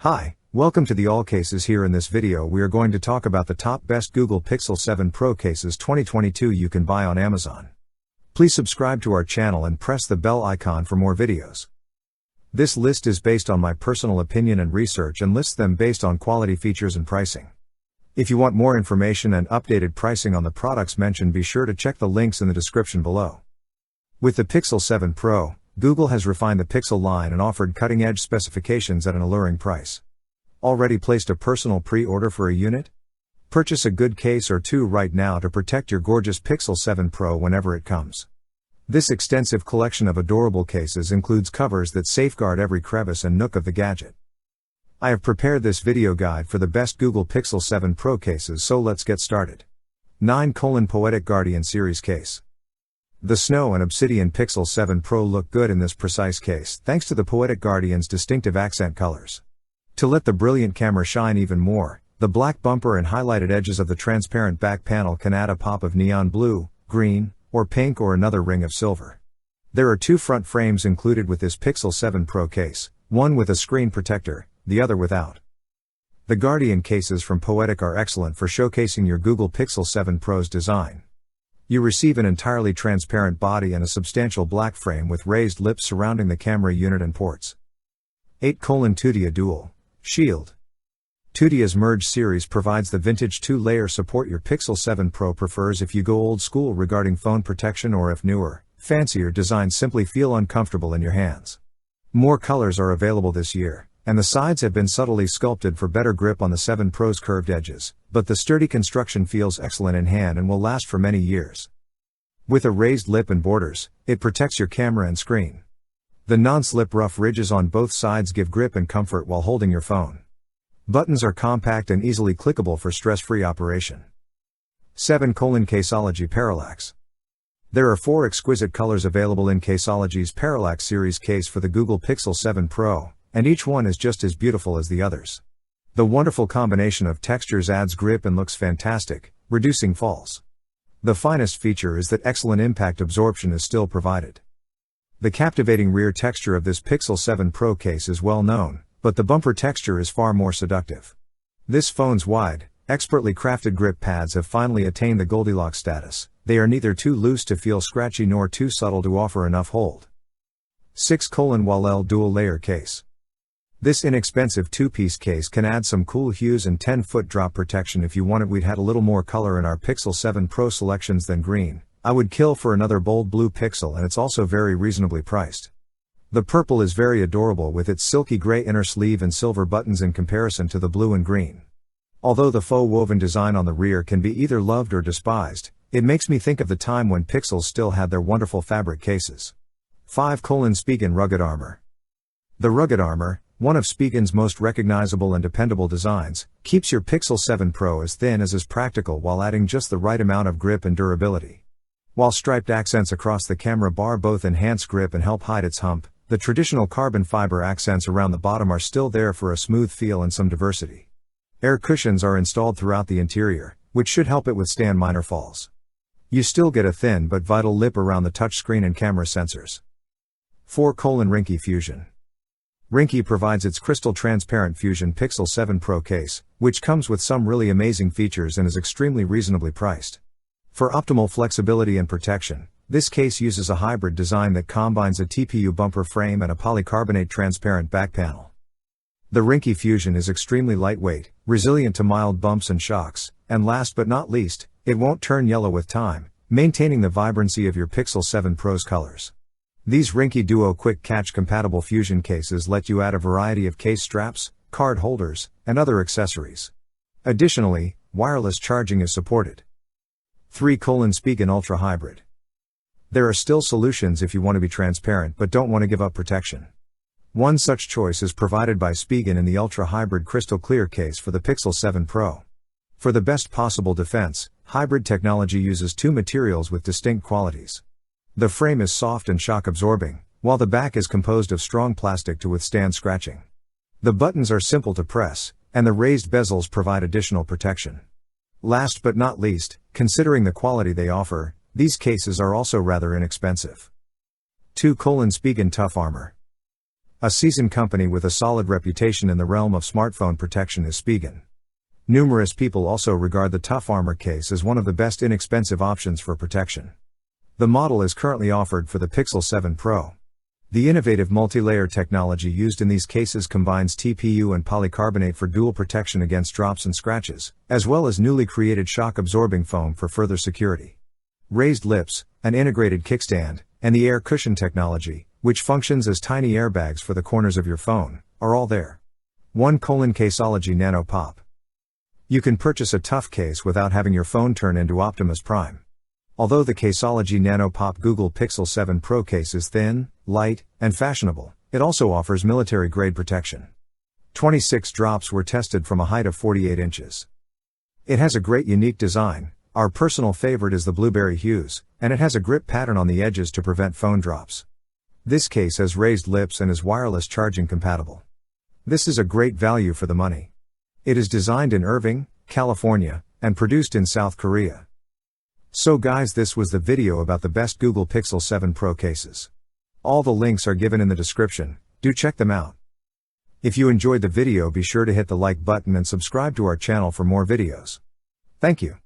Hi, welcome to the AllCasesHere. In this video we are going to talk about the top best Google Pixel 7 Pro cases 2022 you can buy on Amazon. Please subscribe to our channel and press the bell icon for more videos. This list is based on my personal opinion and research and lists them based on quality, features and pricing. If you want more information and updated pricing on the products mentioned, be sure to check the links in the description below. With the Pixel 7 Pro, Google has refined the Pixel line and offered cutting-edge specifications at an alluring price. Already placed a personal pre-order for a unit? Purchase a good case or two right now to protect your gorgeous Pixel 7 Pro whenever it comes. This extensive collection of adorable cases includes covers that safeguard every crevice and nook of the gadget. I have prepared this video guide for the best Google Pixel 7 Pro cases, so let's get started. 9. Poetic Guardian Series Case. The Snow and Obsidian Pixel 7 Pro look good in this precise case thanks to the Poetic Guardian's distinctive accent colors. To let the brilliant camera shine even more, the black bumper and highlighted edges of the transparent back panel can add a pop of neon blue, green, or pink, or another ring of silver. There are two front frames included with this Pixel 7 Pro case, one with a screen protector, the other without. The Guardian cases from Poetic are excellent for showcasing your Google Pixel 7 Pro's design. You receive an entirely transparent body and a substantial black frame with raised lips surrounding the camera unit and ports. 8. Tudia Dual Shield. Tudia's Merge series provides the vintage two-layer support your Pixel 7 Pro prefers if you go old school regarding phone protection, or if newer, fancier designs simply feel uncomfortable in your hands. More colors are available this year, and the sides have been subtly sculpted for better grip on the 7 Pro's curved edges, but the sturdy construction feels excellent in hand and will last for many years. With a raised lip and borders, it protects your camera and screen. The non-slip rough ridges on both sides give grip and comfort while holding your phone. Buttons are compact and easily clickable for stress-free operation. 7. Caseology Parallax. There are 4 exquisite colors available in Caseology's Parallax series case for the Google Pixel 7 Pro, and each one is just as beautiful as the others. The wonderful combination of textures adds grip and looks fantastic, reducing falls. The finest feature is that excellent impact absorption is still provided. The captivating rear texture of this Pixel 7 Pro case is well known, but the bumper texture is far more seductive. This phone's wide, expertly crafted grip pads have finally attained the Goldilocks status. They are neither too loose to feel scratchy nor too subtle to offer enough hold. 6. Wall Dual Layer Case. This inexpensive two-piece case can add some cool hues and 10-foot drop protection if you want it. We'd had a little more color in our Pixel 7 Pro selections than green. I would kill for another bold blue Pixel, and it's also very reasonably priced. The purple is very adorable with its silky gray inner sleeve and silver buttons in comparison to the blue and green. Although the faux woven design on the rear can be either loved or despised, it makes me think of the time when Pixels still had their wonderful fabric cases. 5. Spigen Rugged Armor. The Rugged Armor, one of Spigen's most recognizable and dependable designs, keeps your Pixel 7 Pro as thin as is practical while adding just the right amount of grip and durability. While striped accents across the camera bar both enhance grip and help hide its hump, the traditional carbon fiber accents around the bottom are still there for a smooth feel and some diversity. Air cushions are installed throughout the interior, which should help it withstand minor falls. You still get a thin but vital lip around the touchscreen and camera sensors. 4. Roky Fusion. Roky provides its crystal transparent Fusion Pixel 7 Pro case, which comes with some really amazing features and is extremely reasonably priced. For optimal flexibility and protection, this case uses a hybrid design that combines a TPU bumper frame and a polycarbonate transparent back panel. The Roky Fusion is extremely lightweight, resilient to mild bumps and shocks, and last but not least, it won't turn yellow with time, maintaining the vibrancy of your Pixel 7 Pro's colors. These Roky Duo Quick Catch compatible Fusion cases let you add a variety of case straps, card holders, and other accessories. Additionally, wireless charging is supported. 3. Spigen Ultra Hybrid. There are still solutions if you want to be transparent but don't want to give up protection. One such choice is provided by Spigen in the Ultra Hybrid Crystal Clear case for the Pixel 7 Pro. For the best possible defense, hybrid technology uses two materials with distinct qualities. The frame is soft and shock absorbing, while the back is composed of strong plastic to withstand scratching. The buttons are simple to press, and the raised bezels provide additional protection. Last but not least, considering the quality they offer, these cases are also rather inexpensive. 2. Spigen Tough Armor. A seasoned company with a solid reputation in the realm of smartphone protection is Spigen. Numerous people also regard the Tough Armor case as one of the best inexpensive options for protection. The model is currently offered for the Pixel 7 Pro. The innovative multi-layer technology used in these cases combines TPU and polycarbonate for dual protection against drops and scratches, as well as newly created shock-absorbing foam for further security. Raised lips, an integrated kickstand, and the air cushion technology, which functions as tiny airbags for the corners of your phone, are all there. Caseology Nanopop. You can purchase a tough case without having your phone turn into Optimus Prime. Although the Caseology Nanopop Google Pixel 7 Pro case is thin, light, and fashionable, it also offers military-grade protection. 26 drops were tested from a height of 48 inches. It has a great unique design. Our personal favorite is the blueberry hues, and it has a grip pattern on the edges to prevent phone drops. This case has raised lips and is wireless charging compatible. This is a great value for the money. It is designed in Irving, California, and produced in South Korea. So guys, this was the video about the best Google Pixel 7 Pro cases. All the links are given in the description, do check them out. If you enjoyed the video, be sure to hit the like button and subscribe to our channel for more videos. Thank you.